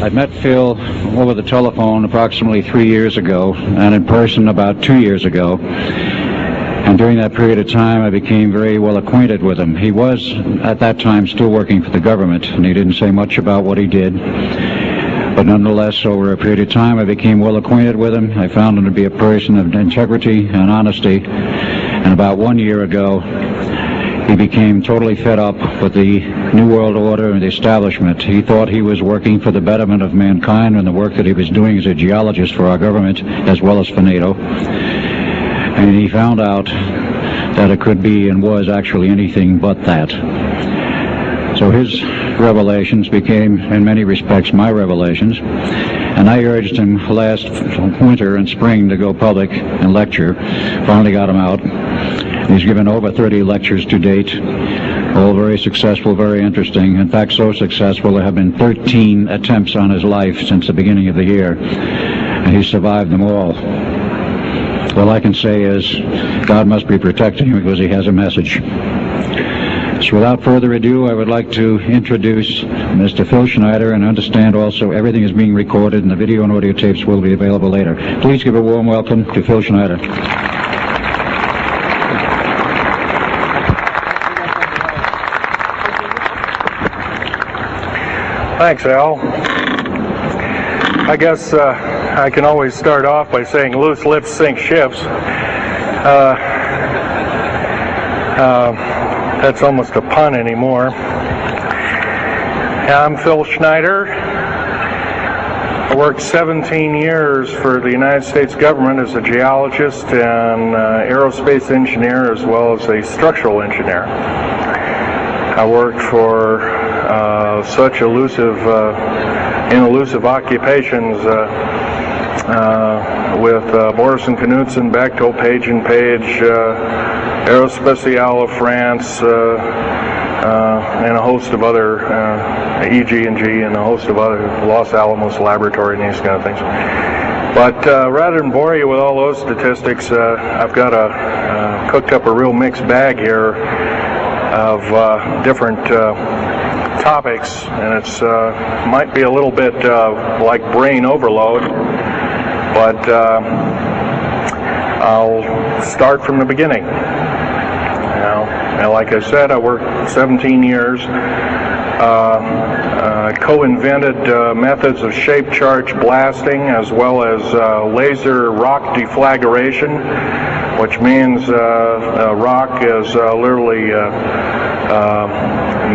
I met Phil over the telephone approximately 3 years ago, and in person about 2 years ago. And during that period of time, I became very well acquainted with him. He was, at that time, still working for the government, and he didn't say much about what he did. But nonetheless, over a period of time, I became well acquainted with him. I found him to be a person of integrity and honesty. And about 1 year ago, he became totally fed up with the New World Order and the establishment. He thought he was working for the betterment of mankind and the work that he was doing as a geologist for our government, as well as for NATO. And he found out that it could be and was actually anything but that. So his revelations became, in many respects, my revelations. And I urged him last winter and spring to go public and lecture. Finally got him out. He's given over 30 lectures to date, all very successful, very interesting. In fact, so successful there have been 13 attempts on his life since the beginning of the year, and he's survived them all. All I can say is God must be protecting him because he has a message. So without further ado, I would like to introduce Mr. Phil Schneider, and understand also everything is being recorded and the video and audio tapes will be available later. Please give a warm welcome to Phil Schneider. Thanks, Al. I guess I can always start off by saying loose lips sink ships. That's almost a pun anymore. I'm Phil Schneider. I worked 17 years for the United States government as a geologist and aerospace engineer, as well as a structural engineer. I worked for such elusive occupations with Boris and Knudsen, Bechtel, Page and Page, Aerospatiale of France, and a host of other EG&G and a host of other, Los Alamos Laboratory and these kind of things. But rather than bore you with all those statistics, I've got cooked up a real mixed bag here of different topics, and it's might be a little bit like brain overload, but I'll start from the beginning. Now, like I said, I worked 17 years, co-invented methods of shape charge blasting, as well as laser rock deflagration, which means rock is literally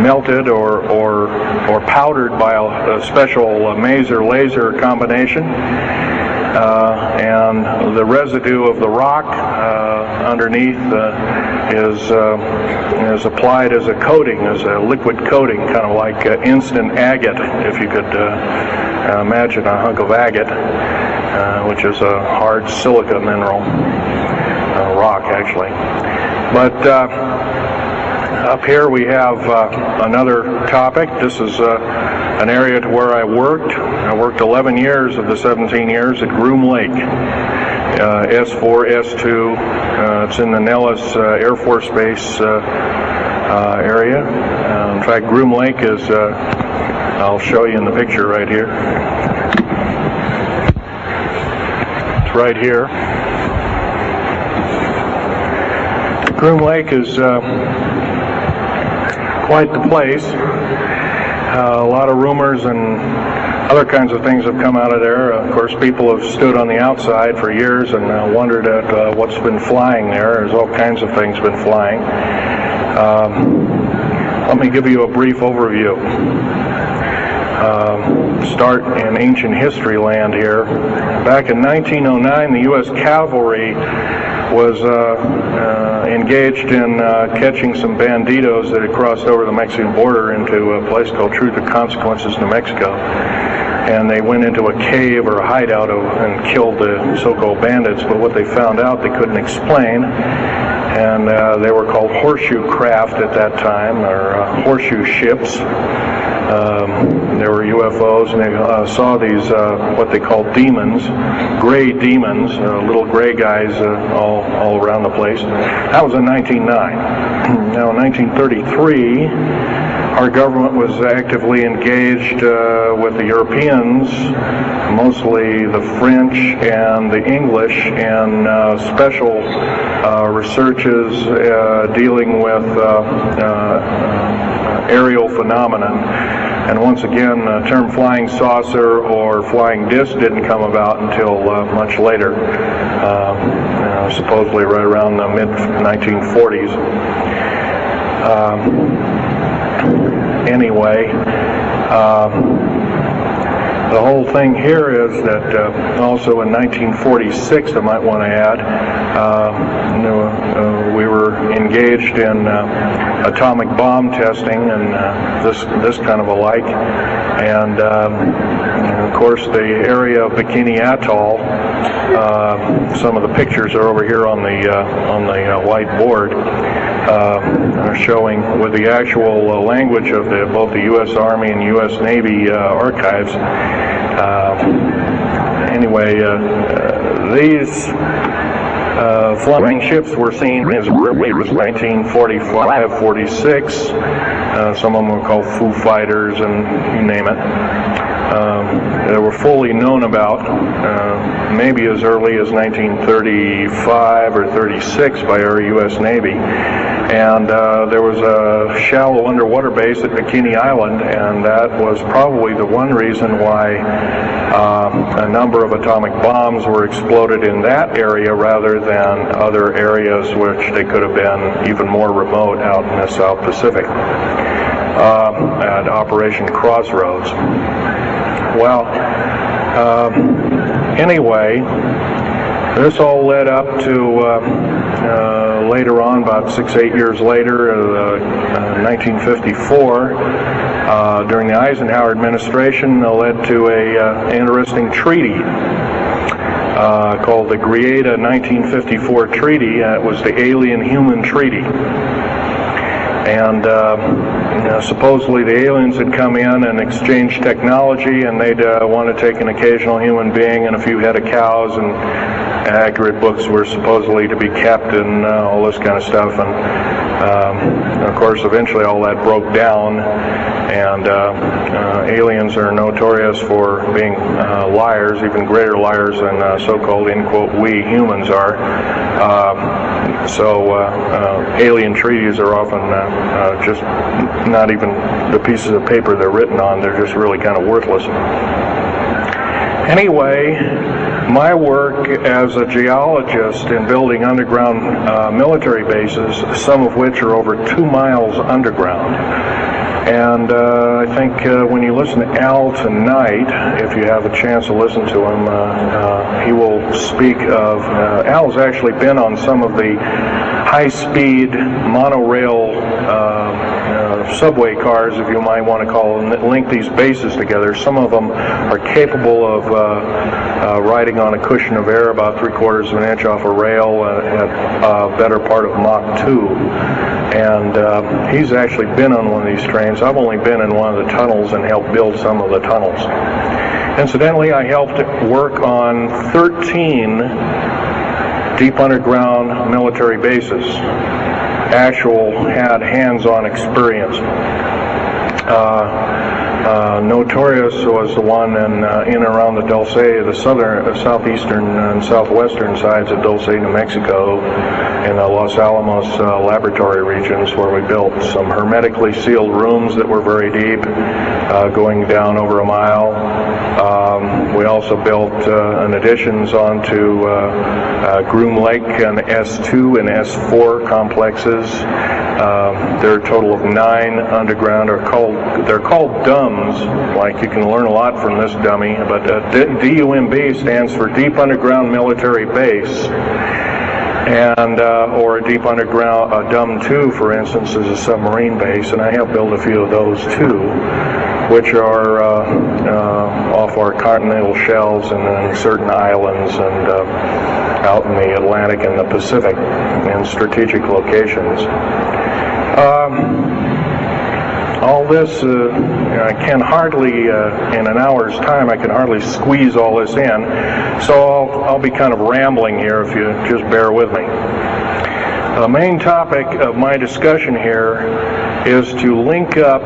melted or powdered by a special maser laser combination, and the residue of the rock underneath is applied as a coating, as a liquid coating, kind of like instant agate, if you could imagine a hunk of agate, which is a hard silica mineral, rock actually. But up here we have another topic. This is an area to where I worked. I worked 11 years of the 17 years at Groom Lake, S4, S2. It's in the Nellis Air Force Base area. In fact, Groom Lake is, I'll show you in the picture right here. It's right here. Groom Lake is quite the place. A lot of rumors and other kinds of things have come out of there. Of course, people have stood on the outside for years and wondered at what's been flying there. There's all kinds of things been flying. Let me give you a brief overview. Start in ancient history land here. Back in 1909, the U.S. Cavalry was engaged in catching some banditos that had crossed over the Mexican border into a place called Truth and Consequences, New Mexico. And they went into a cave or a hideout and killed the so-called bandits, but what they found out they couldn't explain, and they were called horseshoe craft at that time, or horseshoe ships. There were UFOs, and they saw these, what they called demons, gray demons, little gray guys all around the place. That was in 1909. Now in 1933, our government was actively engaged with the Europeans, mostly the French and the English, in special researches dealing with aerial phenomenon. And once again, the term flying saucer or flying disc didn't come about until much later, supposedly right around the mid-1940s. Anyway, the whole thing here is that also in 1946, I might want to add, we were engaged in atomic bomb testing and this kind of a like, and of course the area of Bikini Atoll. Some of the pictures are over here on the white board, showing with the actual language of both the U.S. Army and U.S. Navy archives. Anyway, these flying ships were seen as early as 1945, 46. Some of them were called Foo Fighters, and you name it. They were fully known about maybe as early as 1935 or 36 by our U.S. Navy. And there was a shallow underwater base at Bikini Island, and that was probably the one reason why a number of atomic bombs were exploded in that area rather than other areas which they could have been even more remote out in the South Pacific at Operation Crossroads. Well, anyway, this all led up to later on, about 6-8 years later, 1954, during the Eisenhower administration, led to an interesting treaty called the Greada 1954 Treaty. It was the Alien-Human Treaty. And supposedly the aliens had come in and exchanged technology, and they'd want to take an occasional human being and a few head of cows, and accurate books were supposedly to be kept, and all this kind of stuff. And of course, eventually all that broke down, and aliens are notorious for being liars, even greater liars than so-called, in quote, we humans are. So alien treaties are often just not even the pieces of paper they're written on. They're just really kind of worthless. Anyway, my work as a geologist in building underground military bases, some of which are over 2 miles underground. And I think when you listen to Al tonight, if you have a chance to listen to him, he will speak of, Al's actually been on some of the high-speed monorail subway cars, if you might want to call them, that link these bases together. Some of them are capable of riding on a cushion of air about 3/4 of an inch off a rail at a better part of Mach 2. And he's actually been on one of these trains. I've only been in one of the tunnels and helped build some of the tunnels. Incidentally, I helped work on 13 deep underground military bases. Had hands-on experience. Notorious was the one in and around the Dulce, the southeastern and southwestern sides of Dulce, New Mexico, in the Los Alamos laboratory regions, where we built some hermetically sealed rooms that were very deep, going down over a mile. We also built additions onto Groom Lake and S2 and S4 complexes. There are a total of 9 underground. They're called DUMBs. Like, you can learn a lot from this dummy, but DUMB stands for Deep Underground Military Base. And or a deep underground, DUM 2, for instance, is a submarine base, and I have built a few of those too, which are off our continental shelves and in certain islands and out in the Atlantic and the Pacific in strategic locations. All this, I can hardly, in an hour's time, I can hardly squeeze all this in, so I'll be kind of rambling here if you just bear with me. The main topic of my discussion here is to link up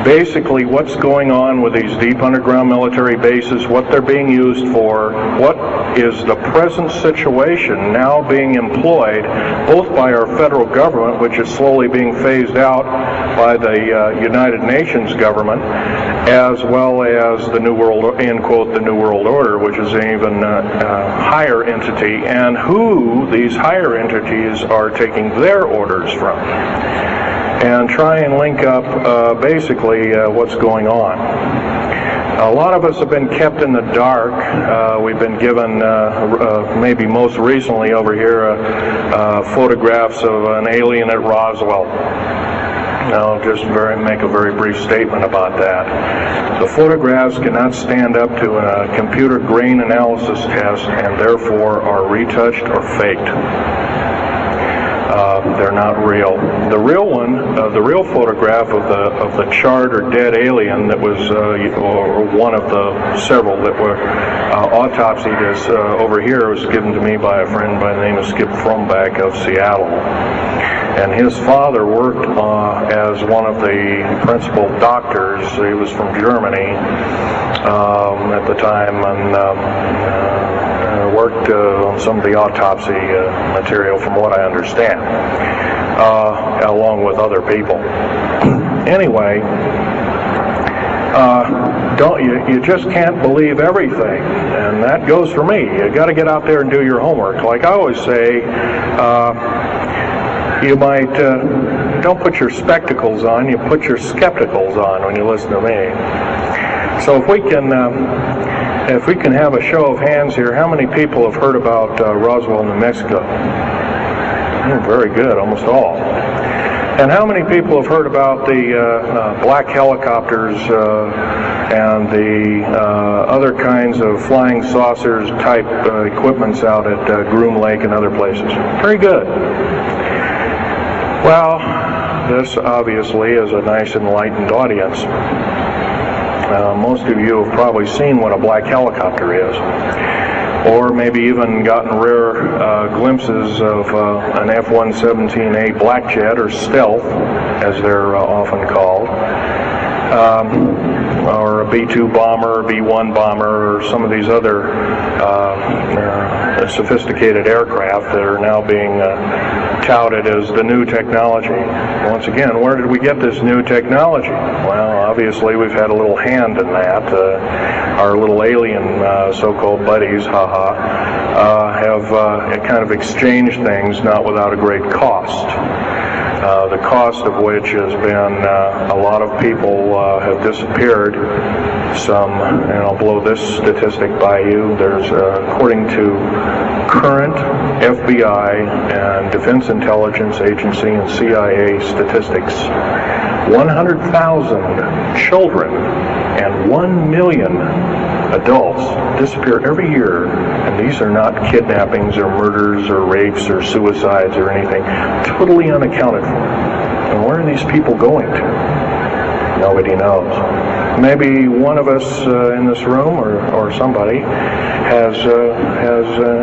basically what's going on with these deep underground military bases, what they're being used for, what is the present situation now being employed both by our federal government, which is slowly being phased out by the United Nations government, as well as the New World, end quote, the New World Order, which is an even higher entity, and who these higher entities are taking their orders from, and try and link up basically what's going on. A lot of us have been kept in the dark. We've been given, maybe most recently over here, photographs of an alien at Roswell. I'll just make a very brief statement about that. The photographs cannot stand up to a computer grain analysis test and therefore are retouched or faked. They're not real. The real one, the real photograph of the charred or dead alien that was, or one of the several that were autopsied, is over here, was given to me by a friend by the name of Skip Frombach of Seattle. And his father worked as one of the principal doctors. He was from Germany at the time, and worked on some of the autopsy material, from what I understand, along with other people. Anyway, you just can't believe everything, and that goes for me. You got to get out there and do your homework. Like I always say, you might don't put your spectacles on, you put your skepticals on when you listen to me. So if we can have a show of hands here, how many people have heard about Roswell, New Mexico? Very good, almost all. And how many people have heard about the black helicopters and the other kinds of flying saucers type equipments out at Groom Lake and other places? Very good. Well, this obviously is a nice enlightened audience. Most of you have probably seen what a black helicopter is, or maybe even gotten rare glimpses of an F-117A black jet, or stealth, as they're often called, or a B-2 bomber, B-1 bomber, or some of these other sophisticated aircraft that are now being touted as the new technology. Once again, where did we get this new technology? Well, obviously we've had a little hand in that. Our little alien so-called buddies, have kind of exchanged things, not without a great cost. The cost of which has been a lot of people have disappeared. Some, and I'll blow this statistic by you, there's, according to current FBI and Defense Intelligence Agency and CIA statistics, 100,000 children and 1 million adults disappear every year, and these are not kidnappings or murders or rapes or suicides or anything, totally unaccounted for. And where are these people going to? Nobody knows. Maybe one of us in this room, or somebody, has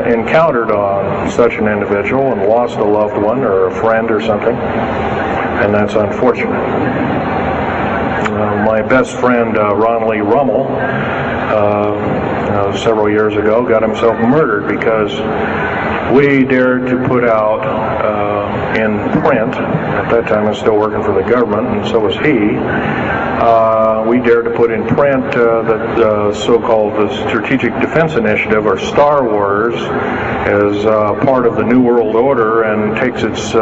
encountered on such an individual and lost a loved one or a friend or something, and that's unfortunate. My best friend, Ron Lee Rummel, several years ago, got himself murdered because we dared to put out in print, at that time I was still working for the government, and so was he, we dared to put in print the so-called the Strategic Defense Initiative, or Star Wars, as part of the New World Order, and takes its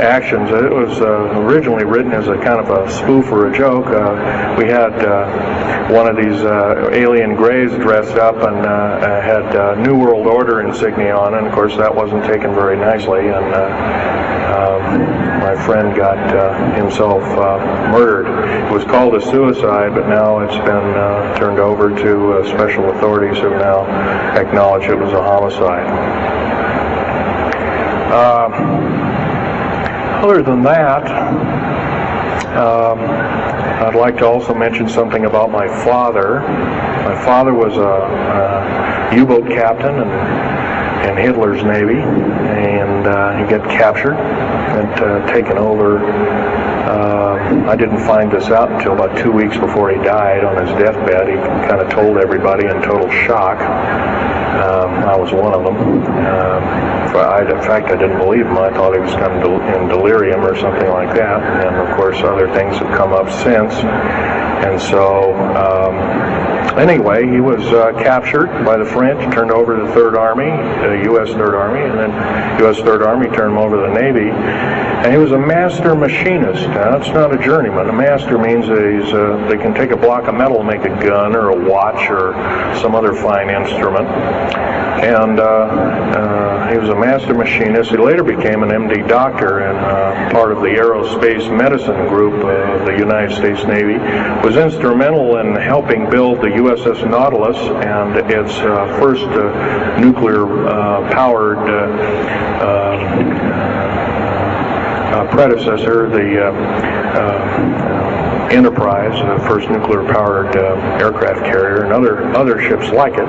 actions. It was originally written as a kind of a spoof or a joke. We had one of these alien grays dressed up and had New World Order insignia on, and of course that wasn't taken very nicely, and my friend got himself murdered. It was called a suicide, but now it's been turned over to special authorities who now acknowledge it was a homicide. Other than that, I'd like to also mention something about my father. My father was a U-boat captain, and in Hitler's Navy, and he got captured and taken over. I didn't find this out until about 2 weeks before he died on his deathbed. He kind of told everybody in total shock. I was one of them. In fact, I didn't believe him. I thought he was kind of in delirium or something like that. And of course, other things have come up since. And so, anyway, he was captured by the French, turned over to the Third Army, the U.S. Third Army, and then U.S. Third Army turned him over to the Navy. And he was a master machinist. Now, it's not a journeyman. A master means that they can take a block of metal and make a gun or a watch or some other fine instrument. And he was a master machinist. He later became an MD doctor and part of the aerospace medicine group of the United States Navy. Was instrumental in helping build the USS Nautilus and its first nuclear-powered predecessor, the Enterprise, the first nuclear-powered aircraft carrier, and other ships like it.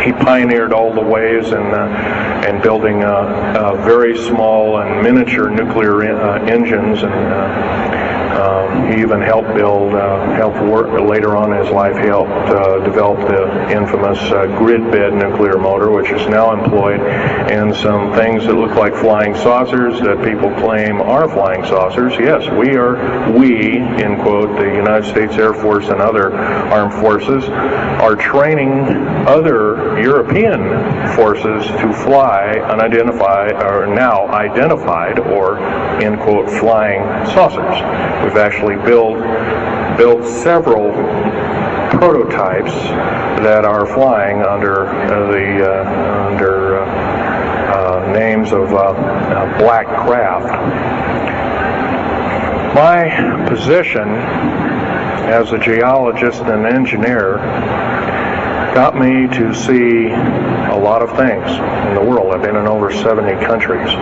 He pioneered all the ways in building very small and miniature nuclear engines, and he even helped later on in his life, he helped develop the infamous grid bed nuclear motor, which is now employed in some things that look like flying saucers that people claim are flying saucers. Yes, we, in quote, the United States Air Force and other armed forces, are training other European forces to fly unidentified, or now identified, or, in quote, flying saucers. We've actually built several prototypes that are flying under names of black craft. My position as a geologist and engineer got me to see a lot of things in the world. I've been in over 70 countries.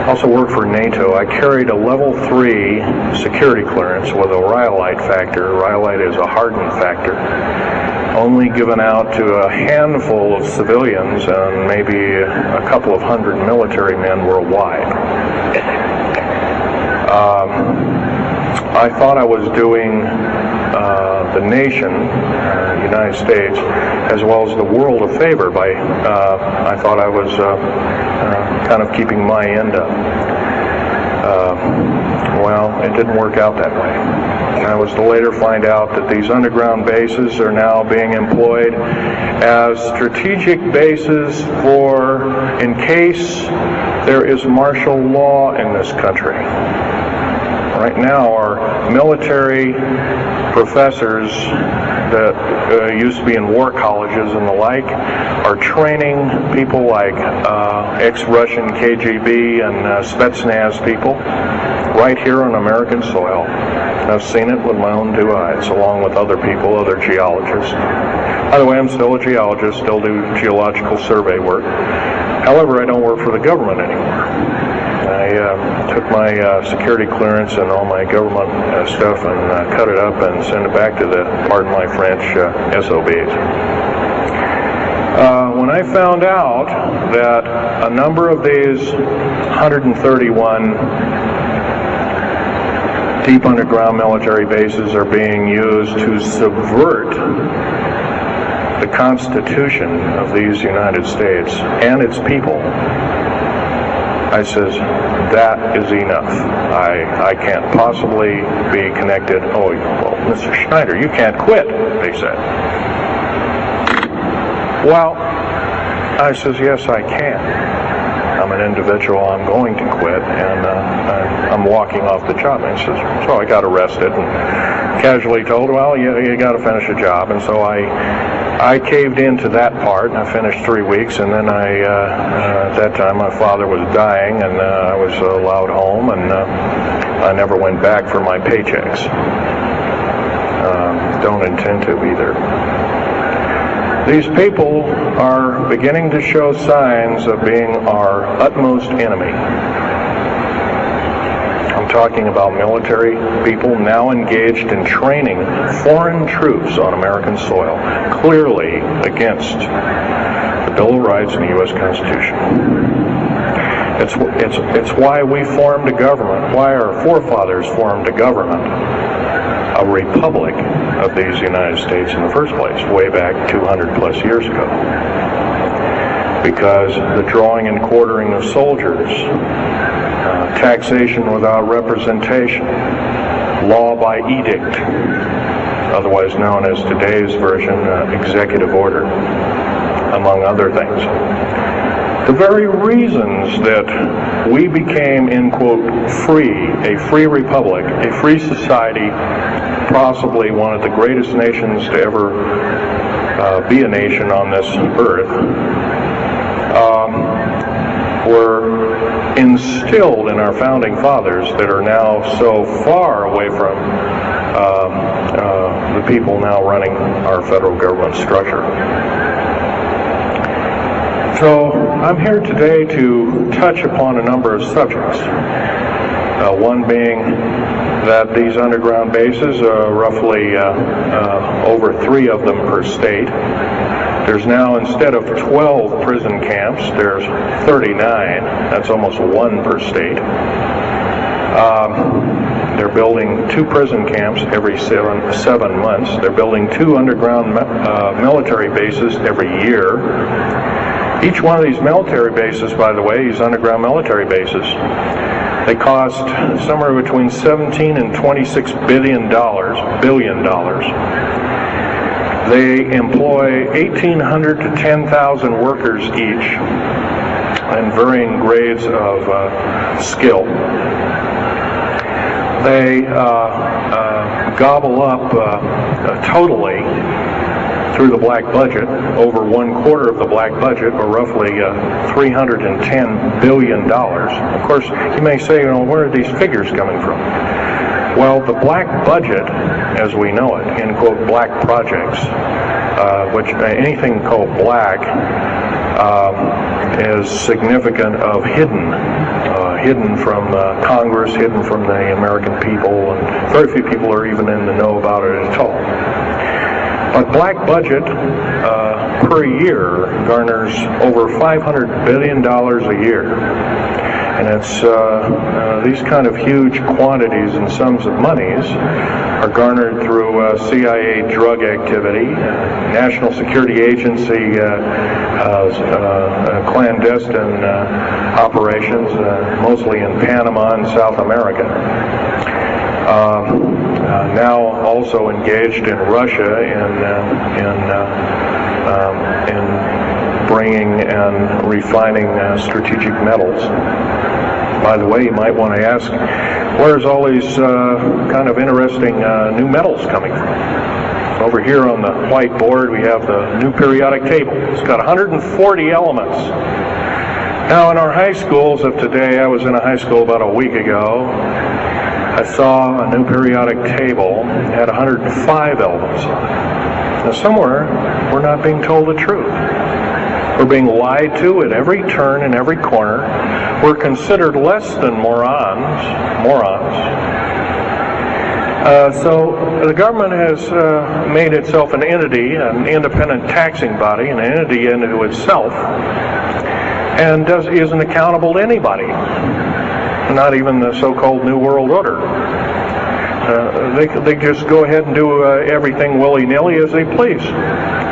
Also worked for NATO. I carried a level 3 security clearance with a rhyolite factor. Rhyolite is a hardened factor, only given out to a handful of civilians and maybe a couple of hundred military men worldwide. I thought I was doing the nation, United States, as well as the world a favor by, I thought I was kind of keeping my end up. Well, it didn't work out that way. I was to later find out that these underground bases are now being employed as strategic bases for, in case there is martial law in this country. Right now, our military professors that used to be in war colleges and the like are training people like ex-Russian KGB and Spetsnaz people right here on American soil. I've seen it with my own 2 eyes, along with other people, other geologists. By the way, I'm still a geologist, still do geological survey work. However, I don't work for the government anymore. I took my security clearance and all my government stuff and cut it up and sent it back to the, pardon my French, SOBs. When I found out that a number of these 131 deep underground military bases are being used to subvert the Constitution of these United States and its people, I says, that is enough. I can't possibly be connected. Oh, well, Mr. Schneider, you can't quit, they said. Well, I says, yes, I can. I'm an individual, I'm going to quit, and I'm walking off the job. And he says, so I got arrested and casually told, well, you got to finish the job. And so I caved into that part, and I finished 3 weeks, and then at that time, my father was dying, and I was allowed home, and I never went back for my paychecks. Don't intend to either. These people are beginning to show signs of being our utmost enemy. I'm talking about military people now engaged in training foreign troops on American soil, clearly against the Bill of Rights and the U.S. Constitution. It's why we formed a government, why our forefathers formed a government, a republic of these United States in the first place, way back 200 plus years ago. Because the drawing and quartering of soldiers, taxation without representation, law by edict, otherwise known as today's version, executive order, among other things. The very reasons that we became, in quote, free, a free republic, a free society, possibly one of the greatest nations to ever be a nation on this earth, were instilled in our founding fathers that are now so far away from the people now running our federal government structure. So I'm here today to touch upon a number of subjects. One being that these underground bases, roughly over 3 of them per state, there's now, instead of 12 prison camps, there's 39. That's almost 1 per state. They're building 2 prison camps every 7 months. They're building 2 underground military bases every year. Each one of these military bases, by the way, these underground military bases, they cost somewhere between $17 and $26 billion. They employ 1,800 to 10,000 workers each in varying grades of skill. They gobble up totally through the black budget, over 1/4 of the black budget, or roughly $310 billion. Of course, you may say, where are these figures coming from? Well, the black budget, as we know it, in quote, black projects, which anything called black is significant of hidden from Congress, hidden from the American people, and very few people are even in the know about it at all. But black budget per year garners over $500 billion a year. And it's these kind of huge quantities and sums of monies are garnered through CIA drug activity, National Security Agency clandestine operations, mostly in Panama and South America. Now also engaged in Russia in bringing and refining strategic metals. By the way, you might want to ask, where's all these kind of interesting new metals coming from? Over here on the whiteboard we have the new periodic table. It's got 140 elements. Now in our high schools of today, I was in a high school about a week ago, I saw a new periodic table had 105 elements on it. Now somewhere, we're not being told the truth. We're being lied to at every turn and every corner. We're considered less than morons. So the government has made itself an entity, an independent taxing body, an entity into itself, and isn't accountable to anybody. Not even the so-called New World Order. They just go ahead and do everything willy-nilly as they please.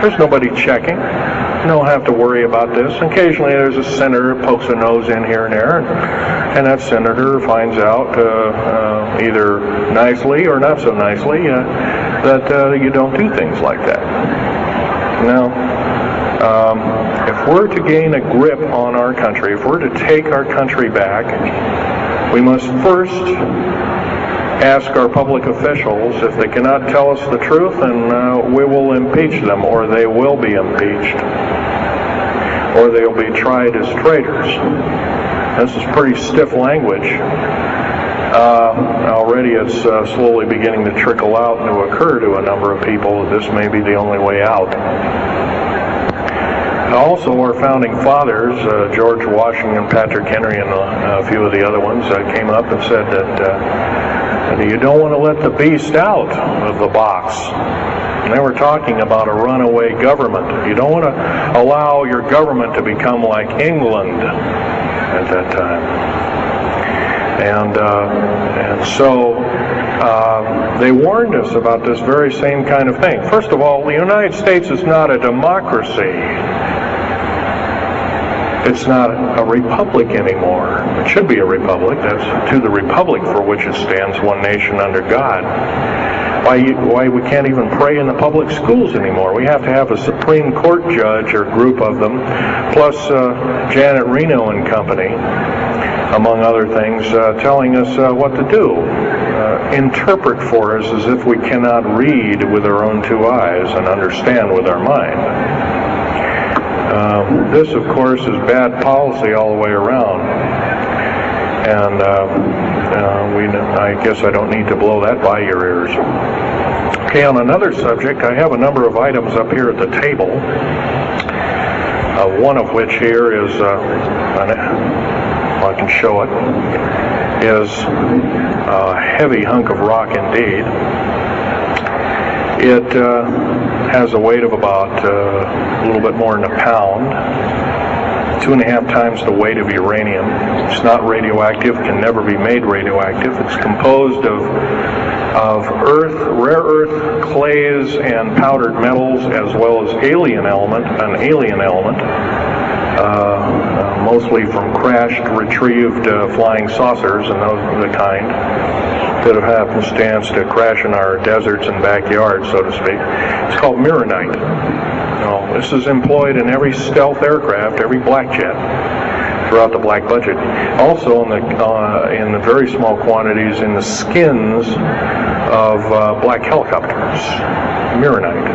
There's nobody checking. You don't have to worry about this. Occasionally there's a senator that pokes a nose in here and there, and that senator finds out either nicely or not so nicely that you don't do things like that. Now, if we're to gain a grip on our country, if we're to take our country back, we must first ask our public officials if they cannot tell us the truth, and we will impeach them, or they will be impeached, or they'll be tried as traitors. This is pretty stiff language. Already it's slowly beginning to trickle out and to occur to a number of people that this may be the only way out. Also, our founding fathers, George Washington, Patrick Henry, and a few of the other ones, came up and said that you don't want to let the beast out of the box. And they were talking about a runaway government. You don't want to allow your government to become like England at that time. And so they warned us about this very same kind of thing. First of all, the United States is not a democracy. It's not a republic anymore. It should be a republic. That's to the republic for which it stands, one nation under God. Why we can't even pray in the public schools anymore. We have to have a Supreme Court judge or group of them, plus Janet Reno and company, among other things, telling us what to do. Interpret for us as if we cannot read with our own two eyes and understand with our mind. This, of course, is bad policy all the way around. And I guess I don't need to blow that by your ears. Okay, on another subject, I have a number of items up here at the table. One of which here is, I can show it, is a heavy hunk of rock indeed. It has a weight of about a little bit more than a pound. 2.5 times the weight of uranium. It's not radioactive, can never be made radioactive. It's composed of earth, rare earth, clays, and powdered metals, as well as an alien element, mostly from crashed, retrieved flying saucers and those of the kind that have happenstance to crash in our deserts and backyards, so to speak. It's called mironite. This is employed in every stealth aircraft, every black jet throughout the black budget. Also in the very small quantities in the skins of black helicopters. Mironite.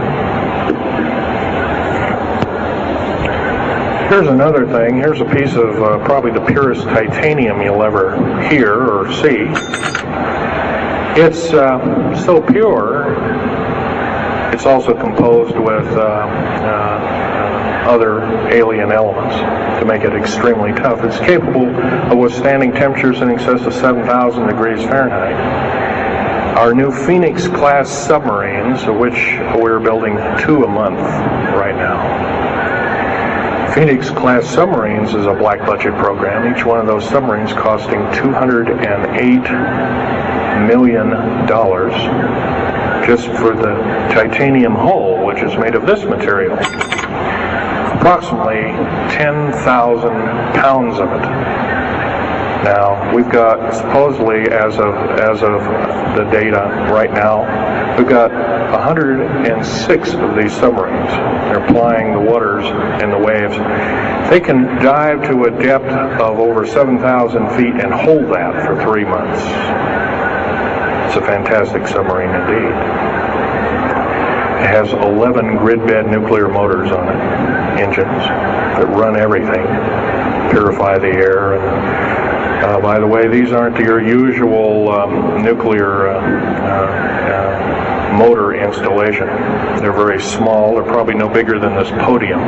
Here's another thing. Here's a piece of probably the purest titanium you'll ever hear or see. It's so pure, it's also composed with other alien elements to make it extremely tough. It's capable of withstanding temperatures in excess of 7,000 degrees Fahrenheit. Our new Phoenix-class submarines, of which we're building 2 a month right now. Phoenix-class submarines is a black budget program. Each one of those submarines costing $208 million just for the titanium hull, which is made of this material. Approximately 10,000 pounds of it. Now, we've got, supposedly, as of the data right now, we've got 106 of these submarines. They're plying the waters and the waves. They can dive to a depth of over 7,000 feet and hold that for 3 months. It's a fantastic submarine indeed. It has 11 grid-bed nuclear motors on it, engines that run everything, purify the air. And by the way, these aren't your usual nuclear motor installation. They're very small. They're probably no bigger than this podium,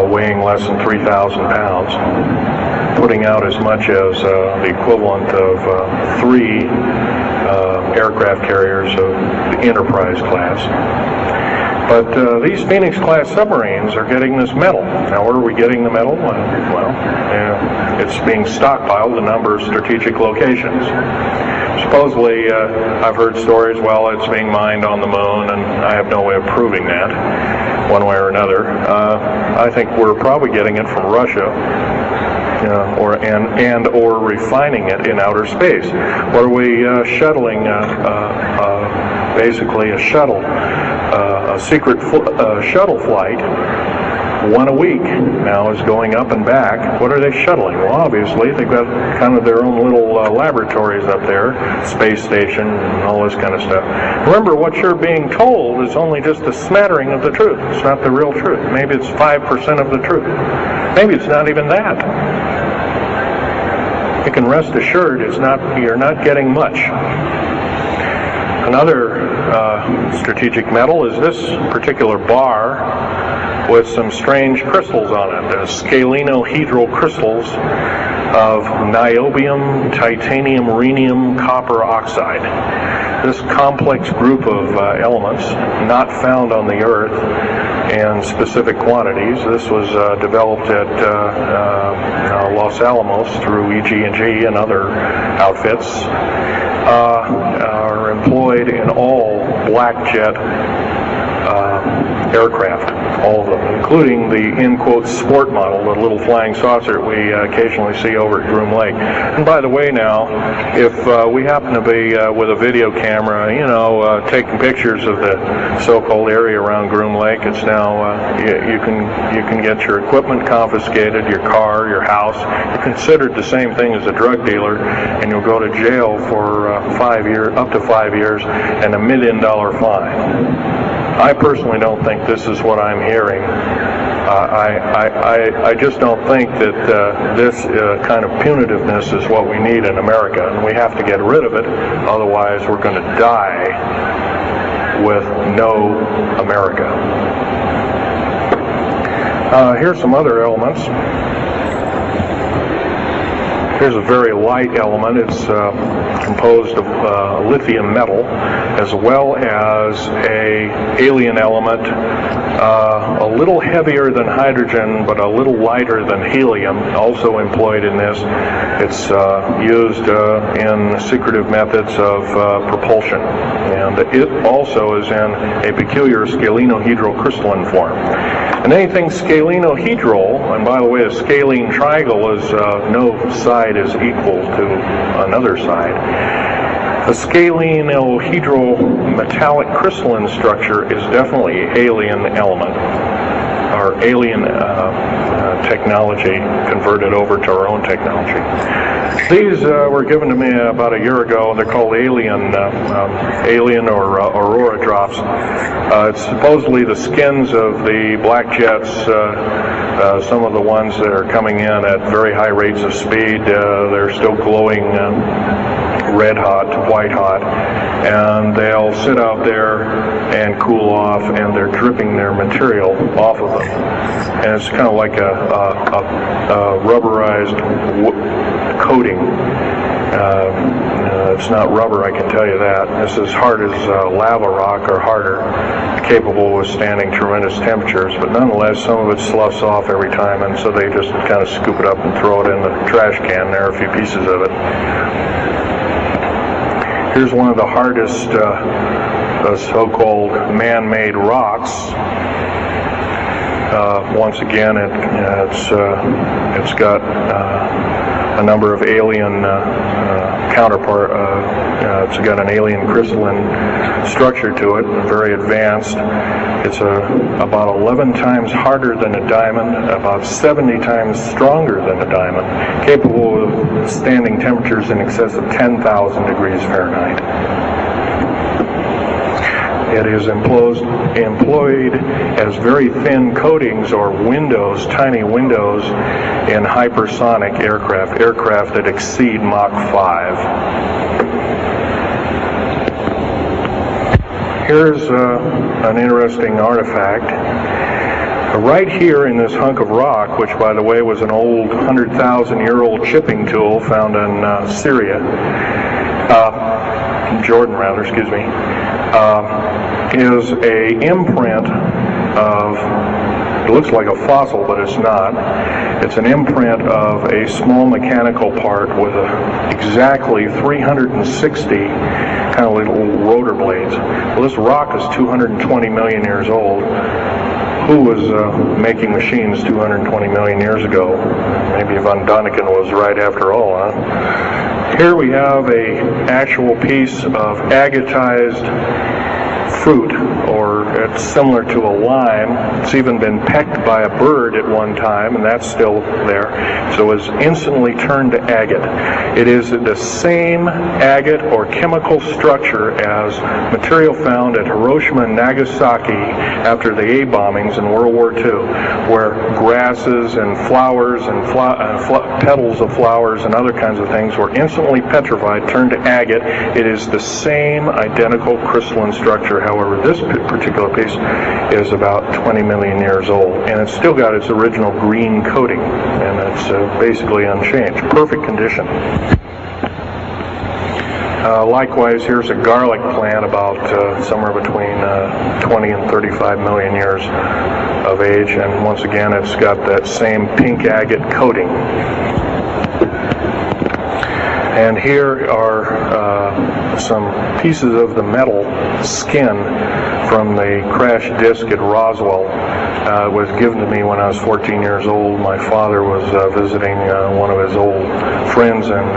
weighing less than 3,000 pounds, putting out as much as the equivalent of 3 aircraft carriers of the Enterprise class. But these Phoenix-class submarines are getting this metal. Now, where are we getting the metal? Well, it's being stockpiled in a number of strategic locations. Supposedly, I've heard stories, well, it's being mined on the moon, and I have no way of proving that, one way or another. I think we're probably getting it from Russia. Or refining it in outer space. What are we shuttling? Basically a shuttle, a secret shuttle flight, 1 a week now is going up and back. What are they shuttling? Well, obviously they've got kind of their own little laboratories up there, space station and all this kind of stuff. Remember, what you're being told is only just a smattering of the truth. It's not the real truth. Maybe it's 5% of the truth. Maybe it's not even that. You can rest assured you're not getting much. Another strategic metal is this particular bar with some strange crystals on it. There's scalenohedral crystals of niobium, titanium, rhenium, copper oxide. This complex group of elements, not found on the Earth in specific quantities. This was developed at Los Alamos through EG&G and other outfits, are employed in all black jet aircraft, all of them, including the, in quotes, sport model, the little flying saucer we occasionally see over at Groom Lake. And by the way now, if we happen to be with a video camera, you know, taking pictures of the so-called area around Groom Lake, it's now, you can get your equipment confiscated, your car, your house. You're considered the same thing as a drug dealer, and you'll go to jail for 5 years, up to 5 years, and $1 million fine. I personally don't think this is what I'm hearing. I just don't think that this kind of punitiveness is what we need in America, and we have to get rid of it. Otherwise, we're going to die with no America. Here's some other elements. Here's a very light element. It's composed of lithium metal, as well as a alien element, a little heavier than hydrogen, but a little lighter than helium, also employed in this. It's used in secretive methods of propulsion, and it also is in a peculiar scalenohedral crystalline form. And anything scalenohedral, and by the way, a scalene triangle is no side is equal to another side. A scalenohedral metallic crystalline structure is definitely an alien element, or alien technology converted over to our own technology. These were given to me about a year ago. They're called alien or aurora drops. It's supposedly the skins of the black jets, some of the ones that are coming in at very high rates of speed. They're still glowing red hot, white hot, and they'll sit out there and cool off, and they're dripping their material off of them. And it's kind of like a rubberized coating. It's not rubber, I can tell you that. It's as hard as lava rock or harder, capable of withstanding tremendous temperatures, but nonetheless some of it sloughs off every time, and so they just kind of scoop it up and throw it in the trash can. There are a few pieces of it. Here's one of the hardest so-called man-made rocks. Once again, it's got a number of alien counterpart. It's got an alien crystalline structure to it, very advanced. It's about 11 times harder than a diamond, about 70 times stronger than a diamond, capable of standing temperatures in excess of 10,000 degrees Fahrenheit. It is employed as very thin coatings or windows, tiny windows, in hypersonic aircraft that exceed Mach 5. Here's an interesting artifact. Right here in this hunk of rock, which by the way was an old 100,000-year-old chipping tool found in Syria, Jordan rather, excuse me, is a imprint of, it looks like a fossil, but it's not. It's an imprint of a small mechanical part with exactly 360 kind of little rotor blades. Well, this rock is 220 million years old. Who was making machines 220 million years ago? Maybe Von Däniken was right after all, huh? Here we have an actual piece of agatized fruit, or it's similar to a lime. It's even been pecked by a bird at one time, and that's still there. So it's instantly turned to agate. It is the same agate or chemical structure as material found at Hiroshima and Nagasaki after the A bombings in World War II, where grasses and flowers and petals of flowers and other kinds of things were instantly petrified, turned to agate. It is the same identical crystalline structure. However, this particular apiece, is about 20 million years old, and it's still got its original green coating, and it's basically unchanged, perfect condition. Likewise, here's a garlic plant about somewhere between 20 and 35 million years of age, and once again it's got that same pink agate coating. And here are some pieces of the metal skin from the crash disk at Roswell. It was given to me when I was 14 years old. My father was visiting one of his old friends in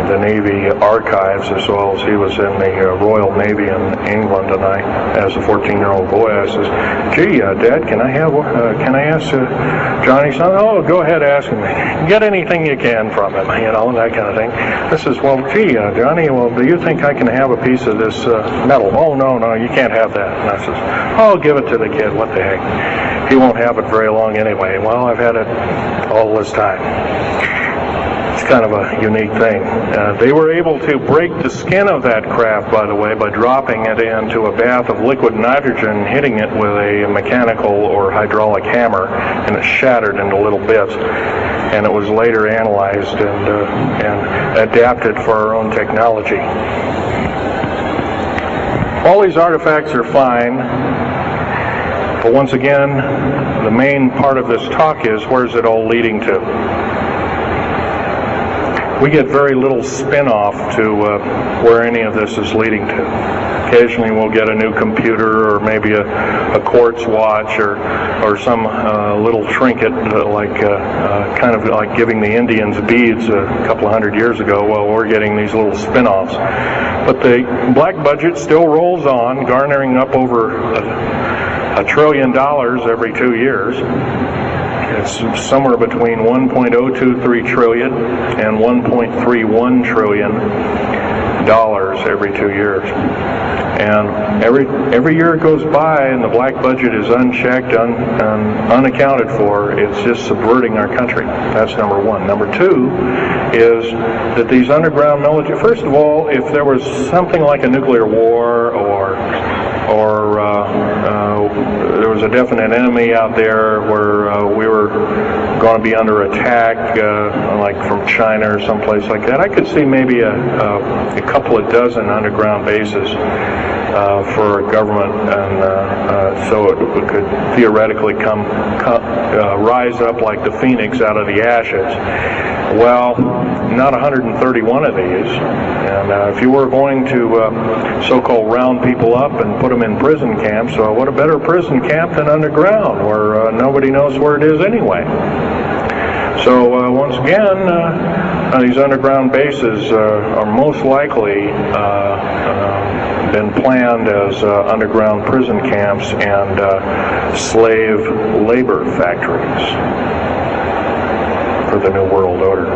the Navy archives, as well as he was in the Royal Navy in England. And I, as a 14-year-old boy, I says, "Gee, Dad, can I ask Johnny something?" "Oh, go ahead, ask him. Get anything you can from him, you know, that kind of thing." I says, "Well, gee, Johnny, well, do you think I can have a piece of this metal?" "Oh, no, you can't have that." And I says, "Oh, give it to the kid. What the heck? He won't have it very long anyway." Well, I've had it all this time. It's kind of a unique thing. They were able to break the skin of that craft, by the way, by dropping it into a bath of liquid nitrogen, hitting it with a mechanical or hydraulic hammer, and it shattered into little bits. And it was later analyzed and adapted for our own technology. All these artifacts are fine, but once again, the main part of this talk is, where's it all leading to? We get very little spin-off to where any of this is leading to. Occasionally we'll get a new computer, or maybe a quartz watch, or some little trinket, kind of like giving the Indians beads a couple of hundred years ago. Well, we're getting these little spin-offs. But the black budget still rolls on, garnering up over $1 trillion every 2 years. It's somewhere between 1.023 trillion and 1.31 trillion dollars every 2 years. And every year it goes by and the black budget is unchecked, unaccounted for. It's just subverting our country. That's number one. Number two is that these underground military, first of all, if there was something like a nuclear war, or there was a definite enemy out there where we were going to be under attack, like from China or someplace like that, I could see maybe a couple of dozen underground bases for a government, and so it could theoretically rise up like the phoenix out of the ashes. Well, not 131 of these. And if you were going to so-called round people up and put them in prison camps, what a better prison camp than underground, where nobody knows where it is anyway. So once again, these underground bases are most likely been planned as underground prison camps and slave labor factories for the New World Order.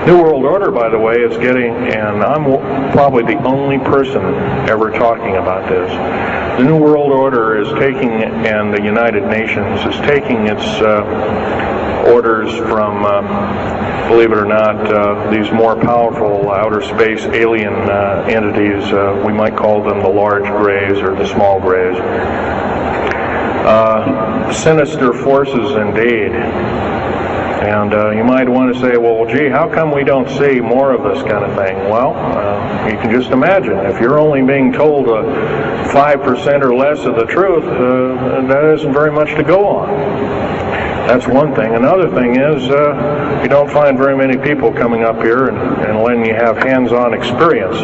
New World Order, by the way, is getting, and I'm probably the only person ever talking about this, the New World Order is taking, and the United Nations is taking its orders from, believe it or not, these more powerful outer space alien entities. We might call them the large grays or the small grays. Sinister forces indeed. And you might want to say, well, gee, how come we don't see more of this kind of thing? Well, you can just imagine. If you're only being told 5% or less of the truth, that isn't very much to go on. That's one thing. Another thing is, you don't find very many people coming up here and letting you have hands-on experience.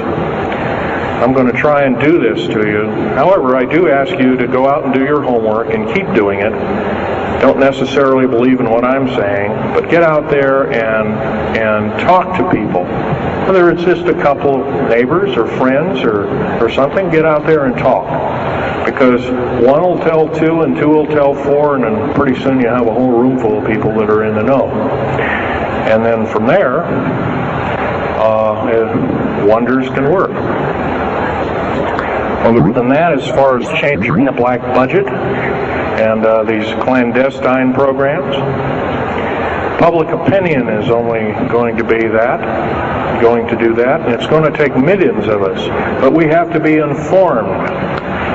I'm going to try and do this to you. However, I do ask you to go out and do your homework and keep doing it. Don't necessarily believe in what I'm saying, but get out there and talk to people. Whether it's just a couple of neighbors or friends or something, get out there and talk. Because one will tell two and two will tell four, and then pretty soon you have a whole room full of people that are in the know. And then from there, wonders can work. Other than that, as far as changing the black budget and these clandestine programs, public opinion is only going to be that. going to do that, and it's going to take millions of us. But we have to be informed.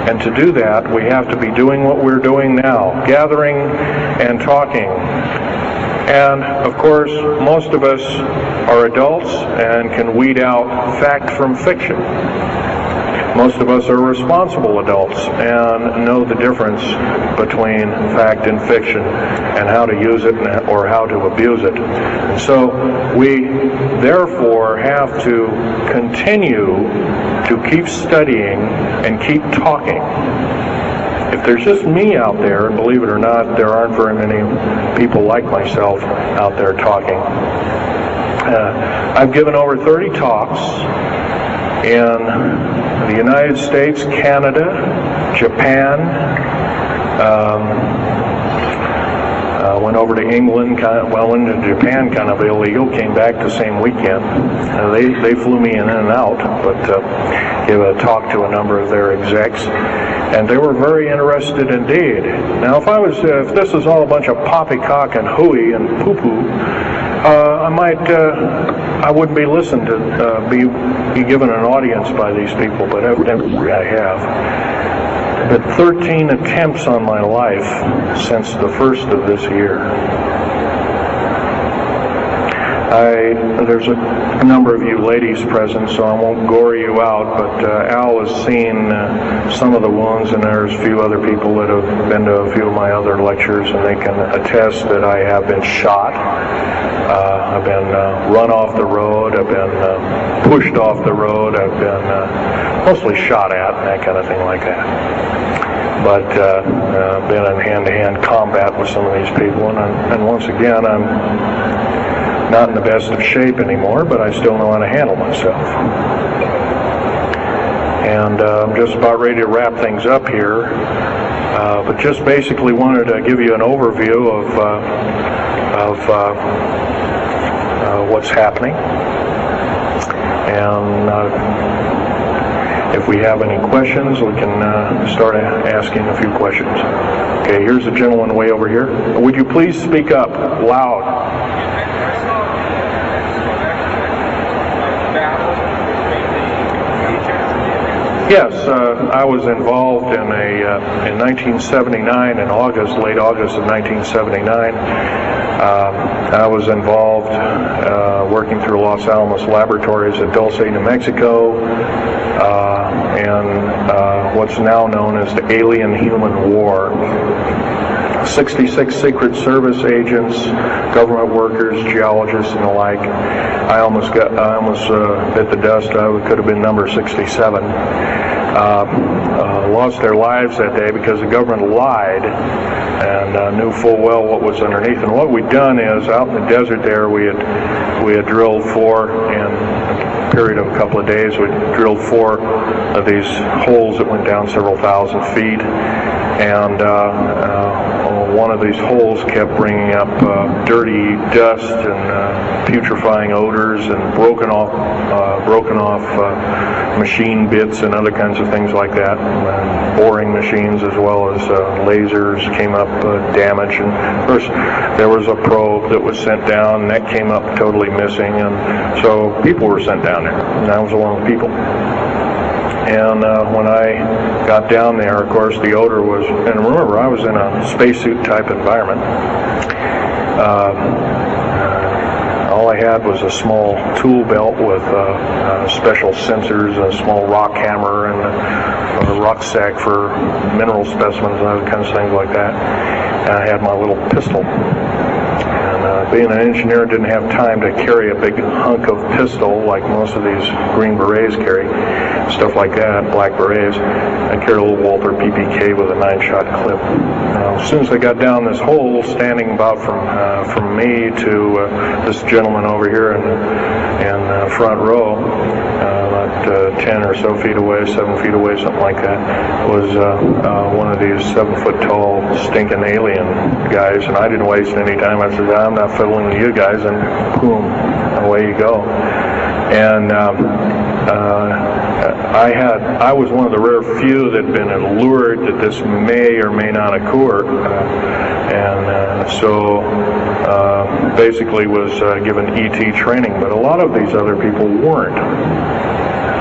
And to do that, we have to be doing what we're doing now, gathering and talking. And, of course, most of us are adults and can weed out fact from fiction. Most of us are responsible adults and know the difference between fact and fiction and how to use it or how to abuse it. And so we, therefore, have to continue to keep studying and keep talking. If there's just me out there, and believe it or not, there aren't very many people like myself out there talking. I've given over 30 talks in the United States, Canada, Japan, went over to England, went into Japan kind of illegal, came back the same weekend. They flew me in and out, but gave a talk to a number of their execs, and they were very interested indeed. Now, if this is all a bunch of poppycock and hooey and poo-poo, I wouldn't be listened to, be given an audience by these people, but evidently I have. But 13 attempts on my life since the first of this year. There's a number of you ladies present, so I won't gore you out, but Al has seen some of the wounds, and there's a few other people that have been to a few of my other lectures, and they can attest that I have been shot. I've been run off the road, I've been pushed off the road, I've been mostly shot at, and that kind of thing like that. But been in hand-to-hand combat with some of these people, and once again, I'm not in the best of shape anymore, but I still know how to handle myself. And I'm just about ready to wrap things up here, but just basically wanted to give you an overview of what's happening. And if we have any questions, we can start asking a few questions. Okay, here's a gentleman way over here. Would you please speak up loud? Yes, I was involved in in 1979, in August, late August of 1979. I was involved working through Los Alamos Laboratories at Dulce, New Mexico, and what's now known as the Alien-Human War. 66 Secret Service agents, government workers, geologists, and the like. I almost bit the dust. I could have been number 67. Lost their lives that day because the government lied and knew full well what was underneath. And what we'd done is, out in the desert there, we had drilled in a period of a couple of days, we drilled 4 of these holes that went down several thousand feet, and one of these holes kept bringing up dirty dust and putrefying odors and broken off machine bits and other kinds of things like that. And boring machines as well as lasers came up damaged. And of course, there was a probe that was sent down, and that came up totally missing. And so people were sent down there, and I was one of the people. And when I got down there, of course, the odor was, and remember, I was in a spacesuit type environment. All I had was a small tool belt with special sensors, a small rock hammer, and a rucksack for mineral specimens and other kinds of things like that. And I had my little pistol. And being an engineer, didn't have time to carry a big hunk of pistol like most of these Green Berets carry, stuff like that, black berets. I carried a little Walther PPK with a 9-shot clip. As soon as I got down this hole, standing about from me to this gentleman over here in front row, about 10 or so feet away, 7 feet away, something like that, was one of these 7-foot-tall stinking alien guys, and I didn't waste any time. I said, I'm not fiddling with you guys, and boom, away you go. And I was one of the rare few that had been allured that this may or may not occur, and so basically was given ET training. But a lot of these other people weren't.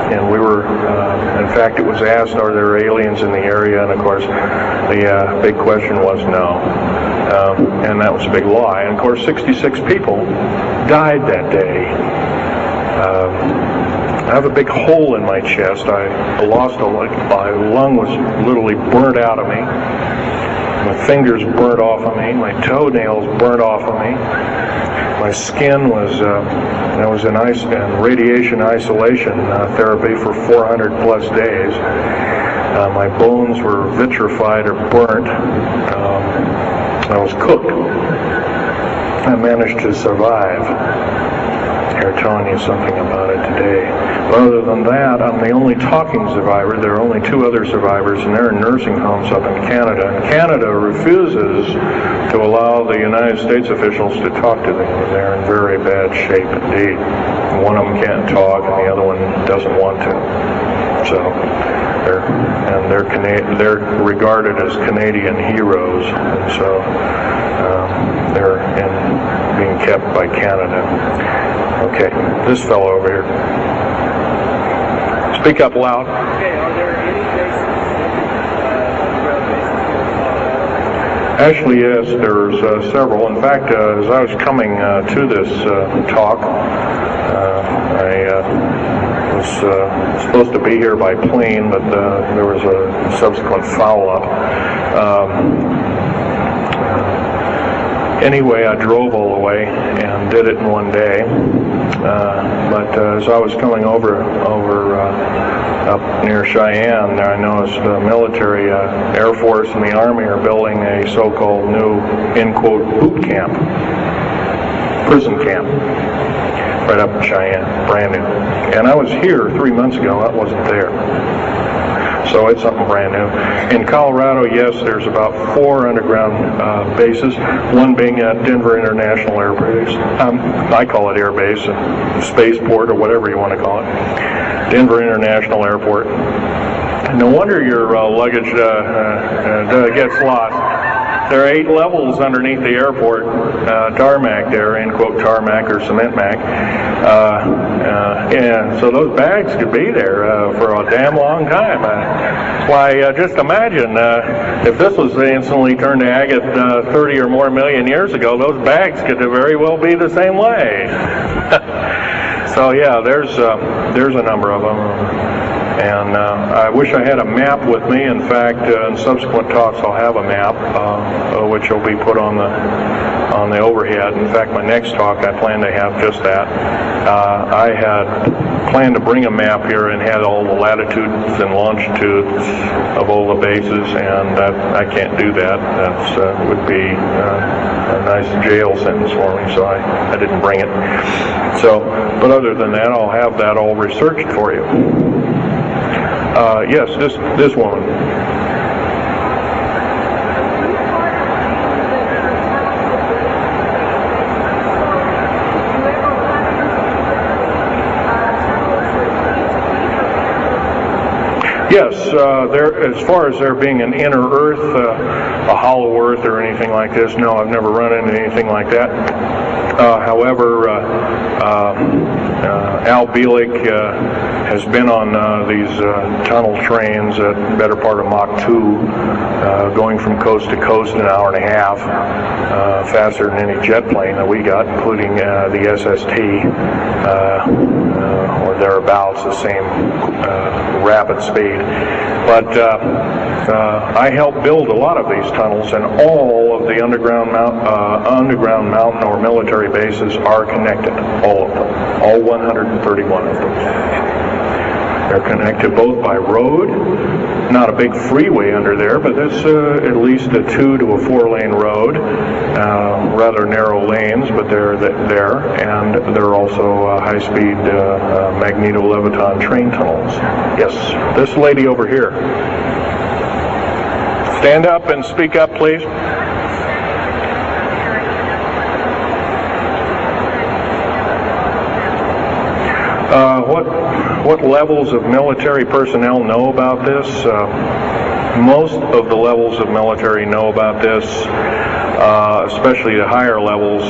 And we were, in fact, it was asked, are there aliens in the area? And of course, the big question was no. And that was a big lie. And of course, 66 people died that day. I have a big hole in my chest. I lost a leg. My lung was literally burnt out of me. My fingers burnt off of me. My toenails burnt off of me. My skin was, I was in radiation isolation therapy for 400 plus days. My bones were vitrified or burnt. I was cooked. I managed to survive. They're telling you something about it today. But other than that, I'm the only talking survivor. There are only 2 other survivors, and they're in nursing homes up in Canada. And Canada refuses to allow the United States officials to talk to them. They're in very bad shape indeed. One of them can't talk, and the other one doesn't want to. So, they're regarded as Canadian heroes, and so they're being kept by Canada. Okay, this fellow over here. Speak up loud. Okay, are there any bases? Actually, yes, there's several. In fact, as I was coming to this talk, I was supposed to be here by plane, but there was a subsequent foul-up. Anyway, I drove all the way and did it in one day. But as I was coming over up near Cheyenne, there I noticed the military, Air Force and the Army are building a so-called new, in quote, boot camp, prison camp, right up in Cheyenne, brand new. And I was here 3 months ago. I wasn't there. So it's something brand new. In Colorado, yes, there's about 4 underground bases, one being at Denver International Air Base. I call it Air Base, Spaceport, or whatever you want to call it. Denver International Airport. No wonder your luggage gets lost. There are 8 levels underneath the airport, tarmac there, end quote, tarmac or cement mac. And so those bags could be there for a damn long time. Why, just imagine if this was instantly turned to agate 30 or more million years ago, those bags could very well be the same way. So yeah, there's a number of them. And I wish I had a map with me. In fact, in subsequent talks, I'll have a map, which will be put on the overhead. In fact, my next talk, I plan to have just that. I had planned to bring a map here and had all the latitudes and longitudes of all the bases, and I can't do that. That would be a nice jail sentence for me, so I didn't bring it. So, but other than that, I'll have that all researched for you. Yes, this woman. Yes, as far as there being an inner Earth, a hollow Earth or anything like this, no, I've never run into anything like that. However, Al Bielek has been on these tunnel trains at the better part of Mach 2, going from coast to coast in an hour and a half, faster than any jet plane that we got, including the SST, or thereabouts, the same rapid speed. But I helped build a lot of these tunnels, and all of the underground mountain or military bases are connected, all of them, all 131 of them. They're connected both by road, not a big freeway under there, but that's at least a 2 to a 4 lane road, rather narrow lanes, but they're there, and they're also high-speed magneto-leviton train tunnels. Yes, this lady over here. Stand up and speak up, please. What levels of military personnel know about this? Most of the levels of military know about this, especially the higher levels,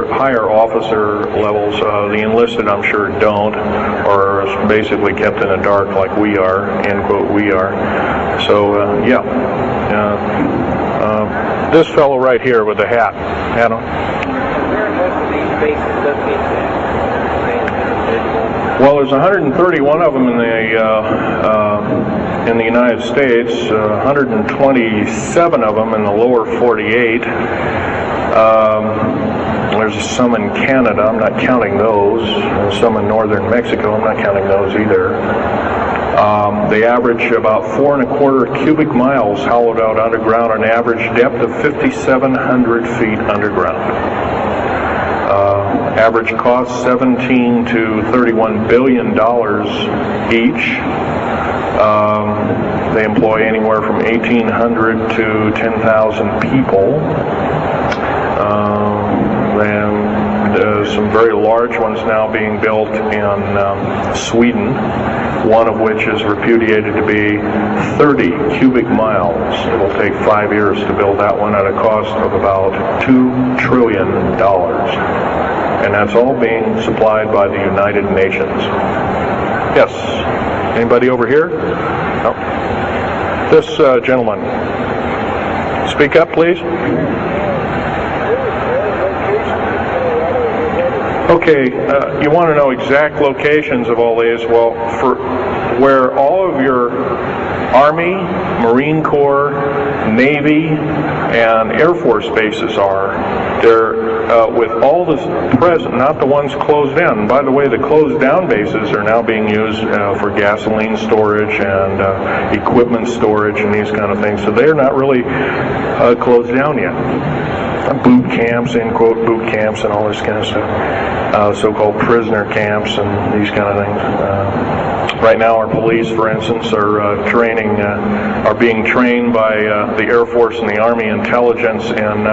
higher officer levels. The enlisted, I'm sure, don't, or are basically kept in the dark like we are, end quote, we are. So, yeah. This fellow right here with the hat. Adam? Where are most of these bases located? Well, there's 131 of them in the United States, 127 of them in the lower 48. There's some in Canada, I'm not counting those. There's some in northern Mexico, I'm not counting those either. They average about 4¼ cubic miles hollowed out underground, an average depth of 5,700 feet underground. Average cost $17 to $31 billion each. They employ anywhere from 1,800 to 10,000 people. Some very large ones now being built in Sweden, one of which is repudiated to be 30 cubic miles. It will take 5 years to build that one at a cost of about $2 trillion. And that's all being supplied by the United Nations. Yes? Anybody over here? No. This gentleman. Speak up, please. Okay, you want to know exact locations of all these? Well, for where all of your Army, Marine Corps, Navy, and Air Force bases are, they're with all the present, not the ones closed down. By the way, the closed down bases are now being used for gasoline storage and equipment storage and these kind of things. So they're not really closed down yet. Boot camps, end quote, boot camps and all this kind of stuff. So-called prisoner camps and these kind of things. Right now our police, for instance, are being trained by the Air Force and the Army intelligence in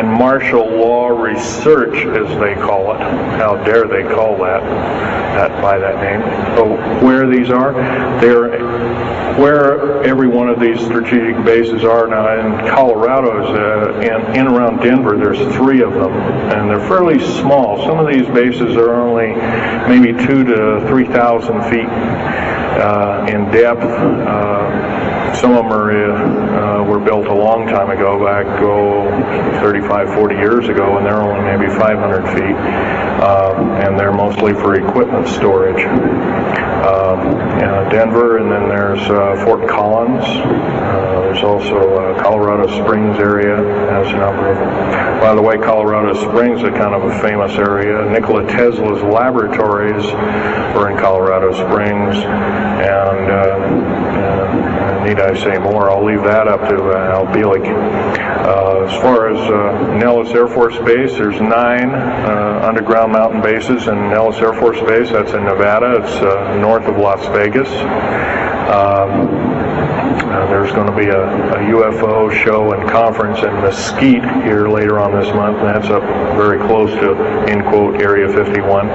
martial law research, as they call it. How dare they call that by that name. So where these are, where every one of these strategic bases are now. In Colorado, in around Denver, there's 3 of them, and they're fairly small. Some of these bases are only maybe 2,000 to 3,000 feet in depth. Some of them were built a long time ago, back 35, 40 years ago, and they're only maybe 500 feet, and they're mostly for equipment storage. Denver, and then there's Fort Collins. There's also Colorado Springs area has a number of them. By the way, Colorado Springs is kind of a famous area. Nikola Tesla's laboratories were in Colorado Springs, and need I say more? I'll leave that up to Al Bielek. As far as Nellis Air Force Base, there's 9 underground mountain bases in Nellis Air Force Base. That's in Nevada. It's north of Las Vegas. There's going to be a UFO show and conference in Mesquite here later on this month, and that's up very close to, end quote, Area 51.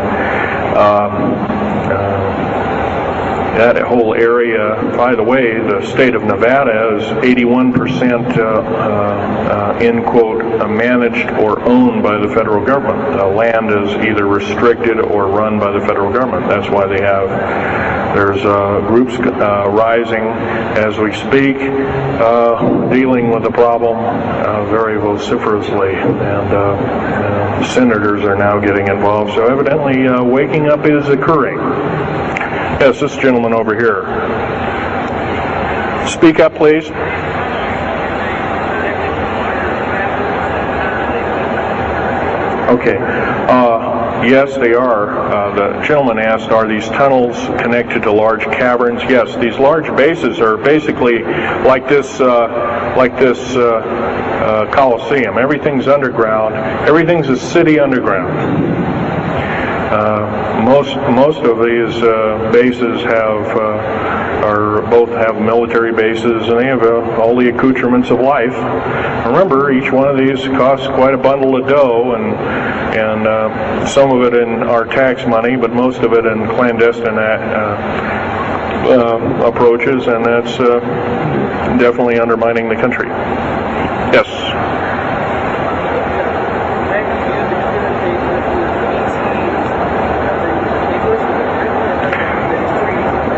That whole area, by the way, the state of Nevada is 81% end quote, managed or owned by the federal government. The land is either restricted or run by the federal government. That's why there's groups rising as we speak, dealing with the problem very vociferously, and senators are now getting involved. So evidently waking up is occurring. Yes, this gentleman over here. Speak up, please. Okay. Yes, they are. The gentleman asked, are these tunnels connected to large caverns? Yes, these large bases are basically like this Coliseum. Everything's underground. Everything's a city underground. Most of these bases are both have military bases, and they have all the accoutrements of life. Remember, each one of these costs quite a bundle of dough, and some of it in our tax money, but most of it in clandestine approaches, and that's definitely undermining the country. Yes?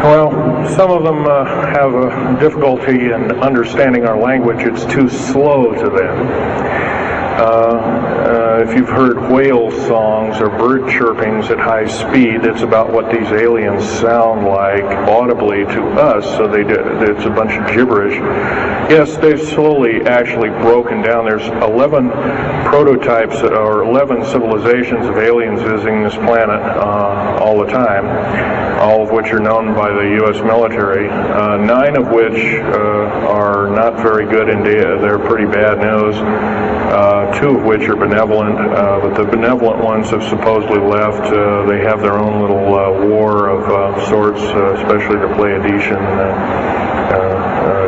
Well, some of them have a difficulty in understanding our language. It's too slow to them. If you've heard whale songs or bird chirpings at high speed, it's about what these aliens sound like audibly to us, so it's a bunch of gibberish. Yes, they've slowly actually broken down. There's 11 prototypes or 11 civilizations of aliens visiting this planet all the time, all of which are known by the U.S. military, 9 of which are not very good indeed. They're pretty bad news. 2 of which are benevolent, but the benevolent ones have supposedly left. They have their own little war of sorts, especially the Pleiadian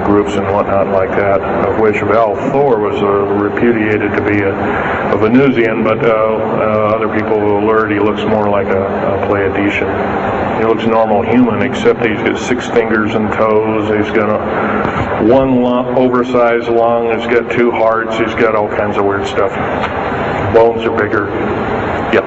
groups and whatnot like that, of which Val Thor was repudiated to be a Venusian, but other people will alert he looks more like a Pleiadian. He looks normal human, except he's got 6 fingers and toes. He's got one oversized lung. He's got 2 hearts. He's got all kinds of weird stuff. Bones are bigger. Yep.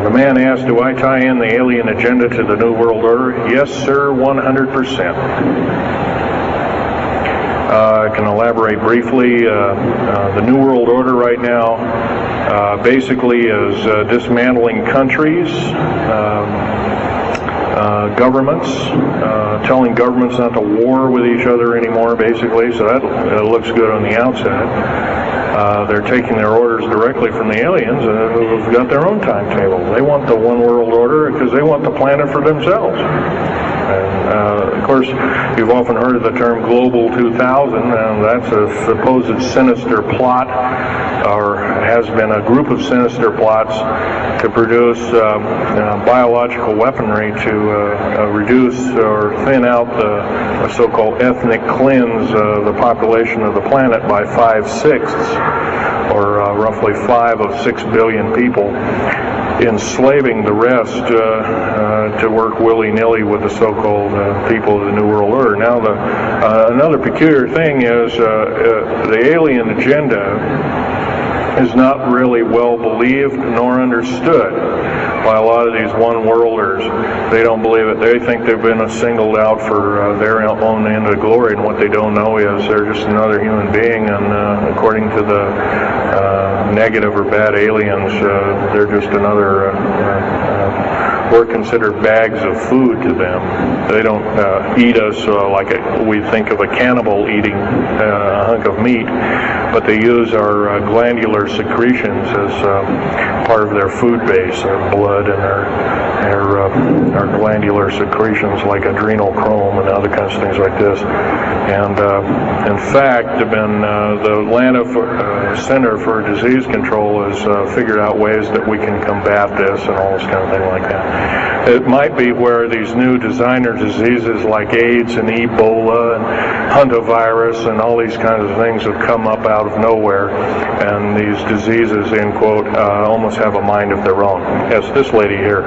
The man asked, do I tie in the alien agenda to the New World Order? Yes, sir, 100%. I can elaborate briefly. The New World Order right now basically is dismantling countries, governments, telling governments not to war with each other anymore, basically, so that looks good on the outside. They're taking their orders directly from the aliens who've got their own timetable. They want the one world order because they want the planet for themselves. And, of course, you've often heard of the term Global 2000, and that's a supposed sinister plot, or has been a group of sinister plots to produce biological weaponry to reduce or thin out the so-called ethnic cleanse the population of the planet by 5/6, or roughly 5 of 6 billion people, enslaving the rest to work willy-nilly with the so-called people of the New World Order. Now, another peculiar thing is the alien agenda is not really well believed nor understood by a lot of these one-worlders. They don't believe it. They think they've been singled out for their own end of glory, and what they don't know is they're just another human being, and according to the negative or bad aliens, they're just another we're considered bags of food to them. They don't eat us like we think of a cannibal eating a hunk of meat, but they use our glandular secretions as part of their food base, their blood and our glandular secretions like adrenal chrome and other kinds of things like this. And in fact, the Atlanta Center for Disease Control has figured out ways that we can combat this and all this kind of thing like that. It might be where these new designer diseases like AIDS and Ebola and hantavirus and all these kinds of things have come up out of nowhere, and these diseases, end quote, almost have a mind of their own. Yes, this lady here.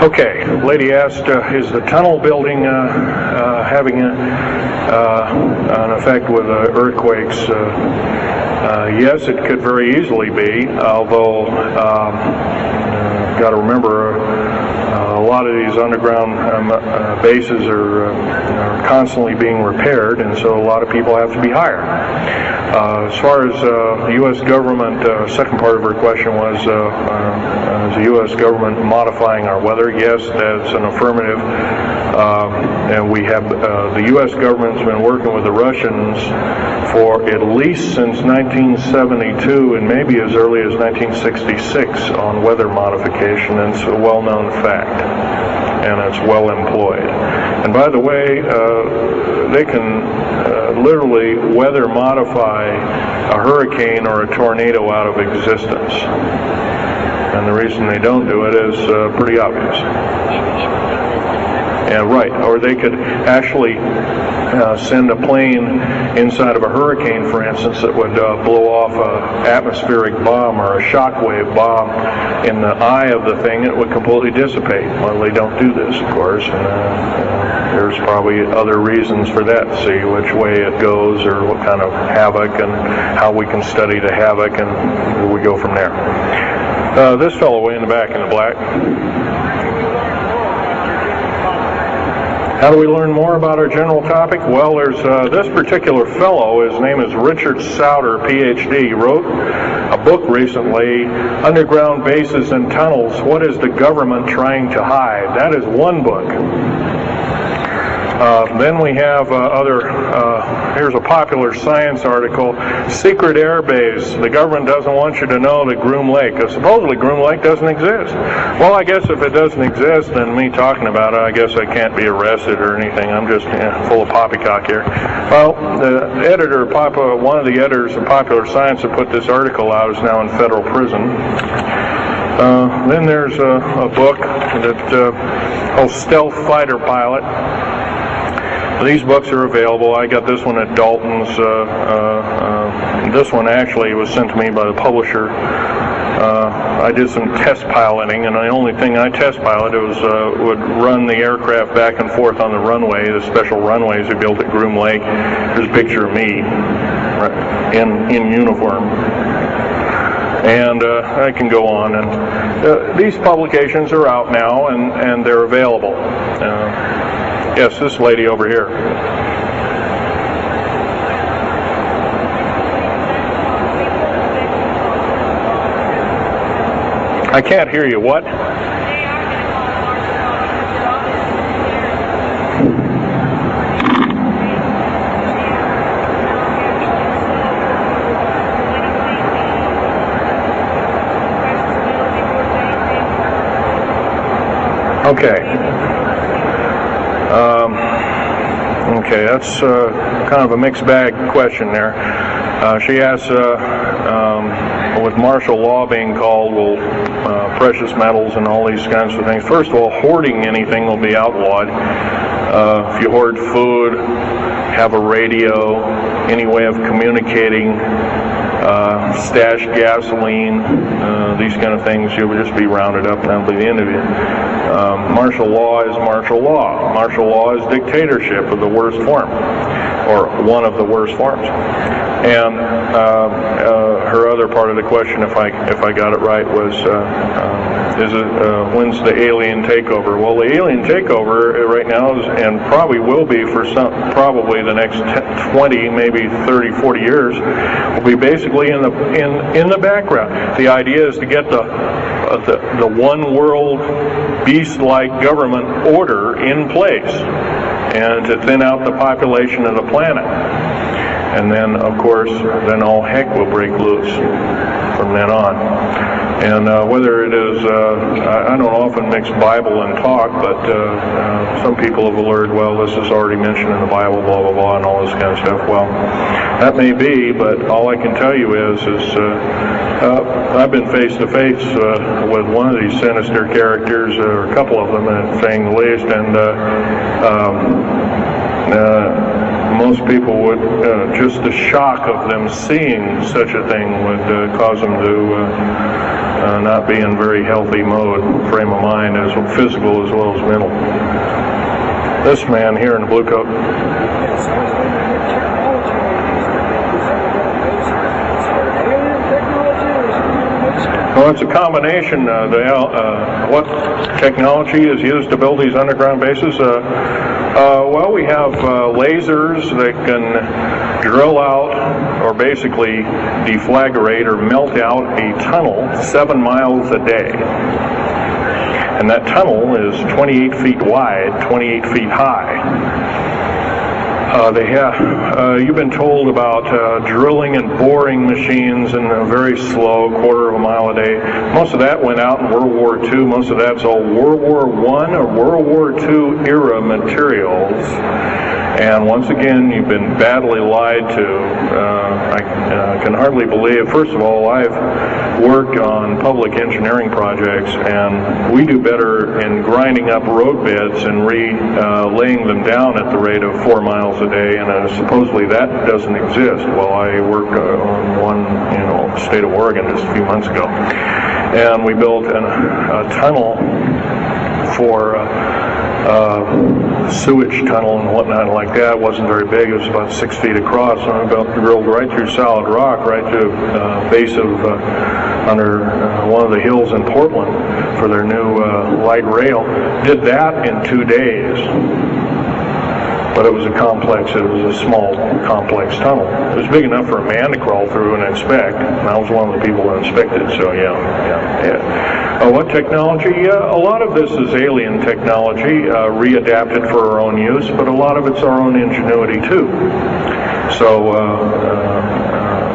Okay, lady asked, is the tunnel building having an effect with earthquakes? Yes, it could very easily be, although got to remember a lot of these underground bases are constantly being repaired, and so a lot of people have to be hired. As far as the U.S. government, second part of her question was, is the U.S. government modifying our weather? Yes, that's an affirmative. And we have, the U.S. government's been working with the Russians for at least since 1972 and maybe as early as 1966 on weather modification, and it's a well-known fact, and it's well employed. And by the way, they can literally weather modify a hurricane or a tornado out of existence. And the reason they don't do it is pretty obvious. Yeah, right. Or they could actually send a plane inside of a hurricane, for instance, that would blow off an atmospheric bomb or a shockwave bomb in the eye of the thing. It would completely dissipate. Well, they don't do this, of course. There's probably other reasons for that. See which way it goes, or what kind of havoc, and how we can study the havoc, and we go from there. This fellow way in the back in the black. How do we learn more about our general topic? Well, there's this particular fellow, his name is Richard Souter, PhD. He wrote a book recently, Underground Bases and Tunnels, What is the Government Trying to Hide? That is one book. Then we have here's a popular science article, Secret Air Base. The government doesn't want you to know that Groom Lake, supposedly Groom Lake doesn't exist. Well, I guess if it doesn't exist, then me talking about it, I guess I can't be arrested or anything. I'm just full of poppycock here. Well, the editor, one of the editors of Popular Science that put this article out is now in federal prison. Then there's a book that called Stealth Fighter Pilot. These books are available. I got this one at Dalton's. This one actually was sent to me by the publisher. I did some test piloting, and the only thing I test piloted was would run the aircraft back and forth on the runway, the special runways we built at Groom Lake. There's a picture of me in uniform. And I can go on. And these publications are out now, and they're available. Yes, this lady over here. I can't hear you. What? Okay. Okay, that's kind of a mixed bag question there. She asks, with martial law being called, will precious metals and all these kinds of things. First of all, hoarding anything will be outlawed. If you hoard food, have a radio, any way of communicating, stash gasoline, these kind of things, you'll just be rounded up and that'll be the end of you. Martial law is martial law. Martial law is dictatorship of the worst form, or one of the worst forms. And her other part of the question, if I got it right, was when's the alien takeover? Well, the alien takeover right now is, and probably will be for probably the next 20, maybe 30, 40 years, will be basically in the background. The idea is to get the one world beast-like government order in place, and to thin out the population of the planet. And then, of course, then all heck will break loose from then on. And whether it is, I don't often mix Bible and talk, but some people have alerted, well, this is already mentioned in the Bible, blah, blah, blah, and all this kind of stuff. Well, that may be, but all I can tell you is I've been face to face with one of these sinister characters, or a couple of them, saying the least, and most people would, just the shock of them seeing such a thing would cause them to not be in very healthy mode, frame of mind, as physical as well as mental. This man here in the blue coat. Well, it's a combination. What technology is used to build these underground bases? Well, we have lasers that can drill out, or basically deflagrate or melt out a tunnel 7 miles a day. And that tunnel is 28 feet wide, 28 feet high. You've been told about drilling and boring machines in a very slow, quarter of a mile a day. Most of that went out in World War II. Most of that's all World War I or World War II era materials. And once again, you've been badly lied to. I can hardly believe, first of all, I've worked on public engineering projects, and we do better in grinding up road beds and laying them down at the rate of 4 miles a day, and supposedly that doesn't exist. Well, I worked on one, state of Oregon just a few months ago, and we built a tunnel for sewage tunnel and whatnot like that. It wasn't very big. It was about 6 feet across, and I about drilled right through solid rock, right to the base of under one of the hills in Portland for their new light rail. Did that in 2 days. But it was a small, complex tunnel. It was big enough for a man to crawl through and inspect. And I was one of the people that inspected, so yeah. What technology? A lot of this is alien technology, readapted for our own use, but a lot of it's our own ingenuity too. So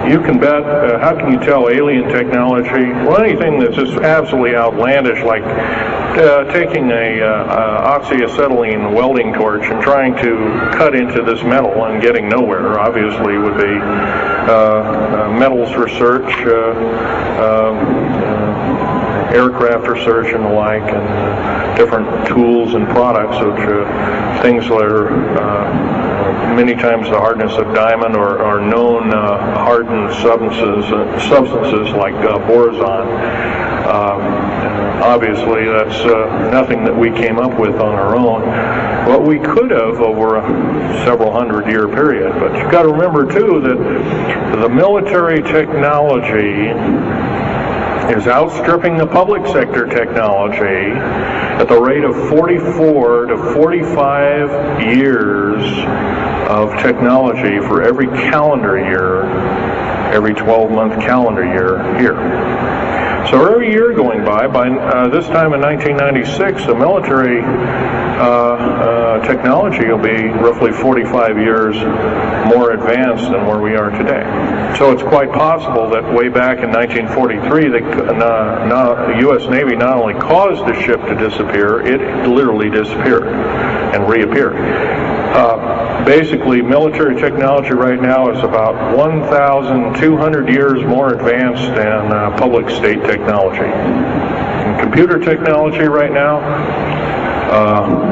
you can bet, how can you tell alien technology? Well, anything that's just absolutely outlandish, like taking a oxyacetylene welding torch and trying to cut into this metal and getting nowhere, obviously, would be metals research, aircraft research and the like, and different tools and products, which things that are many times the hardness of diamond or known hardened substances like boron. Obviously, that's nothing that we came up with on our own. What we could have over a several hundred-year period. But you've got to remember, too, that the military technology is outstripping the public sector technology at the rate of 44 to 45 years of technology for every calendar year, every 12-month calendar year here. So every year going by this time in 1996, the military technology will be roughly 45 years more advanced than where we are today. So it's quite possible that way back in 1943, the U.S. Navy not only caused the ship to disappear, it literally disappeared and reappeared. Basically, military technology right now is about 1,200 years more advanced than public state technology. And computer technology right now,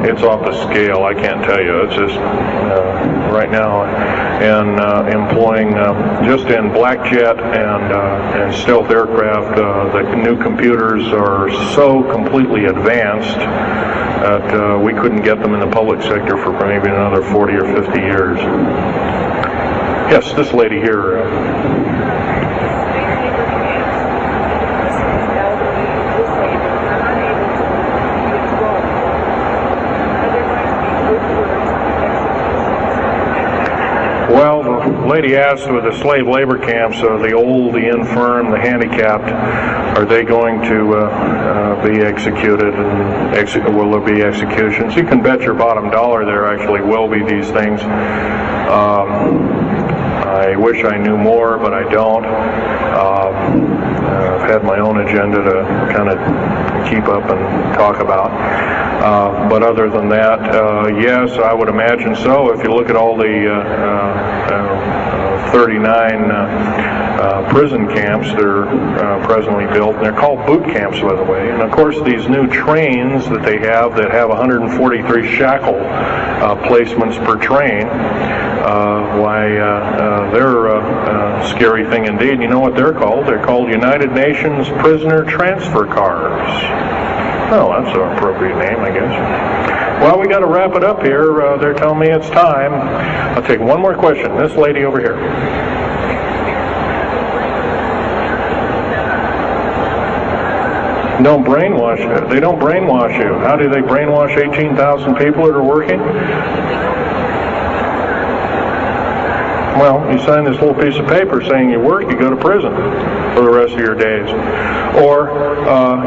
it's off the scale. I can't tell you. It's just right now, and employing just in black jet and stealth aircraft, the new computers are so completely advanced that we couldn't get them in the public sector for maybe another 40 or 50 years. Yes, this lady here. Well, the lady asked with the slave labor camps, the old, the infirm, the handicapped, are they going to be executed, and will there be executions? You can bet your bottom dollar there actually will be these things. I wish I knew more, but I don't. I've had my own agenda to kind of keep up and talk about. But other than that, yes, I would imagine so. If you look at all the 39 prison camps that are presently built, and they're called boot camps, by the way. And of course, these new trains that they have that have 143 shackle placements per train, they're a scary thing indeed. You know what they're called? They're called United Nations Prisoner Transfer Cars. Oh, that's an appropriate name, I guess. Well, we got to wrap it up here. They're telling me it's time. I'll take one more question. This lady over here. Don't brainwash you. They don't brainwash you. How do they brainwash 18,000 people that are working? Well, you sign this little piece of paper saying you work, you go to prison for the rest of your days. Or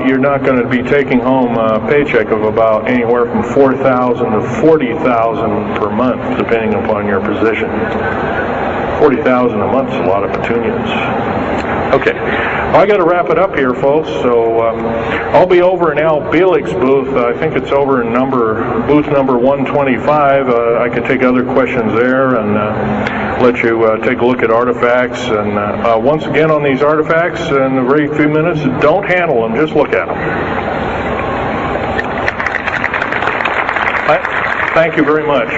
you're not going to be taking home a paycheck of about anywhere from $4,000 to $40,000 per month, depending upon your position. $40,000 a month is a lot of petunias. Okay, well, I got to wrap it up here, folks. So I'll be over in Al Bielig's booth. I think it's over in booth number 125. I could take other questions there and let you take a look at artifacts. And once again, on these artifacts, in a very few minutes, don't handle them, just look at them. Thank you very much.